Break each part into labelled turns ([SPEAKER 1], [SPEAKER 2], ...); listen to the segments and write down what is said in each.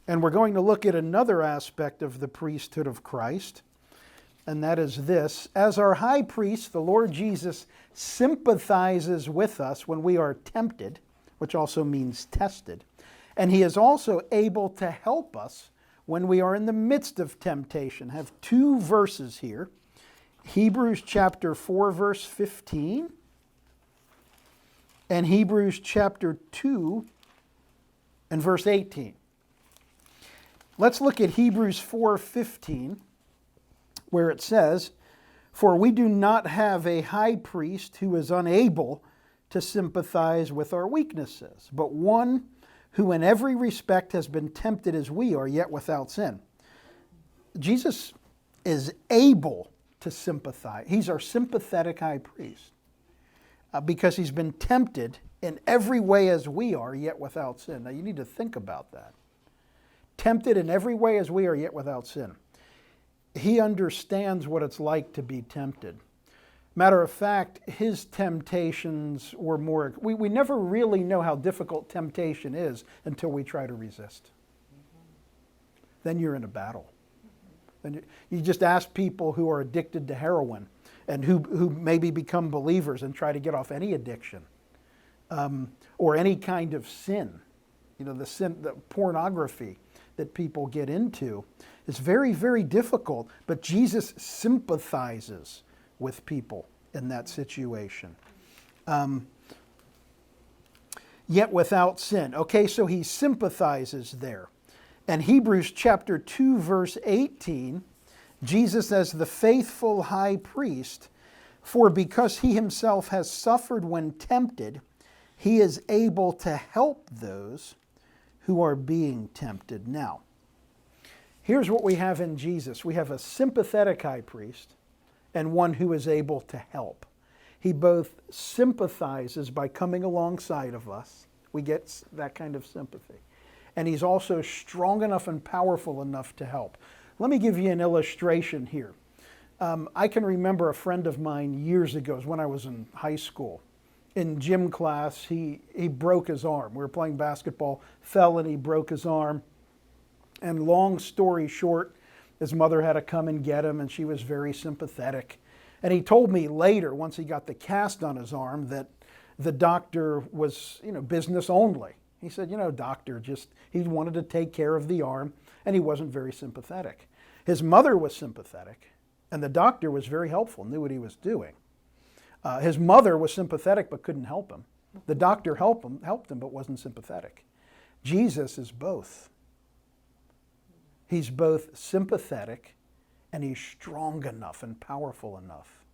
[SPEAKER 1] And we're going to look at another aspect of the priesthood of Christ, and that is this. As our high priest, the Lord Jesus sympathizes with us when we are tempted, which also means tested, and he is also able to help us when we are in the midst of temptation. I have two verses here. Hebrews chapter 4, verse 15, and Hebrews chapter 2 and verse 18. Let's look at Hebrews 4:15, where it says, "For we do not have a high priest who is unable to sympathize with our weaknesses, but one who in every respect has been tempted as we are, yet without sin." Jesus is able to sympathize. He's our sympathetic high priest because he's been tempted in every way as we are, yet without sin. Now you need to think about that. Tempted in every way as we are, yet without sin. He understands what it's like to be tempted. Matter of fact, his temptations were more... We never really know how difficult temptation is until we try to resist. Then you're in a battle. Then you just ask people who are addicted to heroin and who maybe become believers and try to get off any addiction or any kind of sin. You know, the sin, the pornography that people get into is very, very difficult, but Jesus sympathizes with people in that situation. Yet without sin. Okay, so he sympathizes there. And Hebrews chapter 2, verse 18, Jesus as the faithful high priest, for because he himself has suffered when tempted, he is able to help those who are being tempted. Now, here's what we have in Jesus. We have a sympathetic high priest and one who is able to help. He both sympathizes by coming alongside of us. We get that kind of sympathy. And he's also strong enough and powerful enough to help. Let me give you an illustration here. I can remember a friend of mine years ago, when I was in high school. In gym class, he broke his arm. We were playing basketball, fell and he broke his arm. And long story short, his mother had to come and get him, and she was very sympathetic. And he told me later, once he got the cast on his arm, that the doctor was, business only. He said, doctor, he wanted to take care of the arm, and he wasn't very sympathetic. His mother was sympathetic, and the doctor was very helpful, knew what he was doing. His mother was sympathetic but couldn't help him. The doctor helped him but wasn't sympathetic. Jesus is both. He's both sympathetic and he's strong enough and powerful enough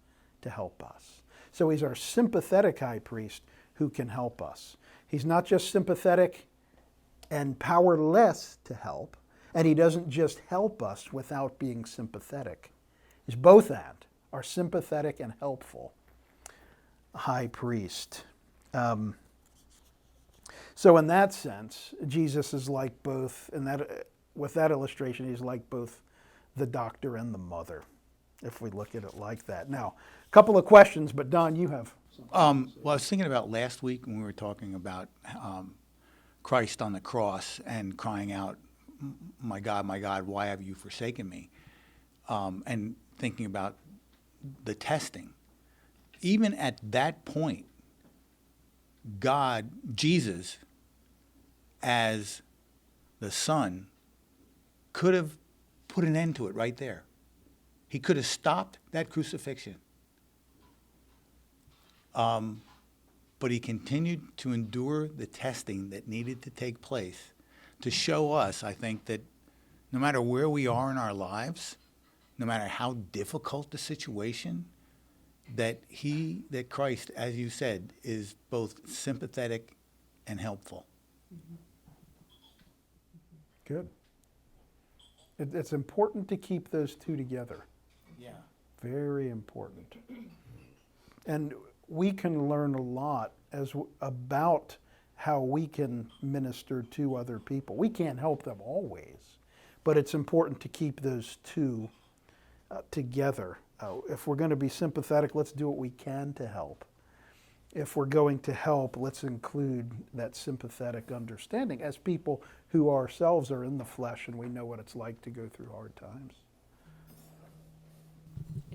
[SPEAKER 1] to help us. So he's our sympathetic high priest who can help us. He's not just sympathetic and powerless to help, and he doesn't just help us without being sympathetic. He's both and, our sympathetic and helpful high priest. So in that sense, Jesus is like both, with that illustration, he's like both the doctor and the mother, if we look at it like that. Now, a couple of questions, but Don, you have something.
[SPEAKER 2] Well, I was thinking about last week when we were talking about Christ on the cross and crying out, my God, why have you forsaken me? And thinking about the testing. Even at that point, Jesus, as the Son, could have put an end to it right there. He could have stopped that crucifixion. But he continued to endure the testing that needed to take place to show us, I think, that no matter where we are in our lives, no matter how difficult the situation, that Christ, as you said, is both sympathetic and helpful.
[SPEAKER 1] Good. It's important to keep those two together.
[SPEAKER 2] Yeah.
[SPEAKER 1] Very important. And we can learn a lot about how we can minister to other people. We can't help them always, but it's important to keep those two together. If we're going to be sympathetic, let's do what we can to help. if we're going to help, let's include that sympathetic understanding as people who ourselves are in the flesh and we know what it's like to go through hard times.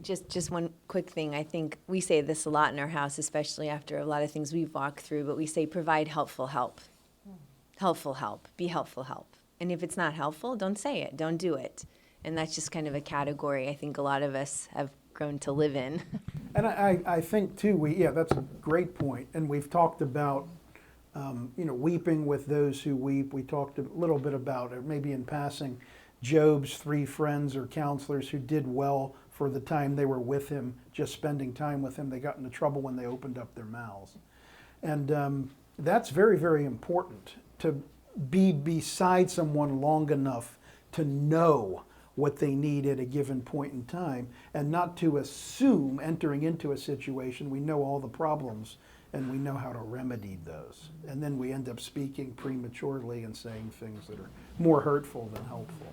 [SPEAKER 3] Just one quick thing. I think we say this a lot in our house, especially after a lot of things we've walked through, but we say provide helpful help. Helpful help. Be helpful help. And if it's not helpful, don't say it. Don't do it. And that's just kind of a category I think a lot of us have grown to live in.
[SPEAKER 1] And I think too, that's a great point. And we've talked about, weeping with those who weep. We talked a little bit about, or maybe in passing, Job's 3 friends or counselors who did well for the time they were with him, just spending time with him. They got into trouble when they opened up their mouths. And that's very, very important, to be beside someone long enough to know what they need at a given point in time, and not to assume entering into a situation we know all the problems and we know how to remedy those. And then we end up speaking prematurely and saying things that are more hurtful than helpful.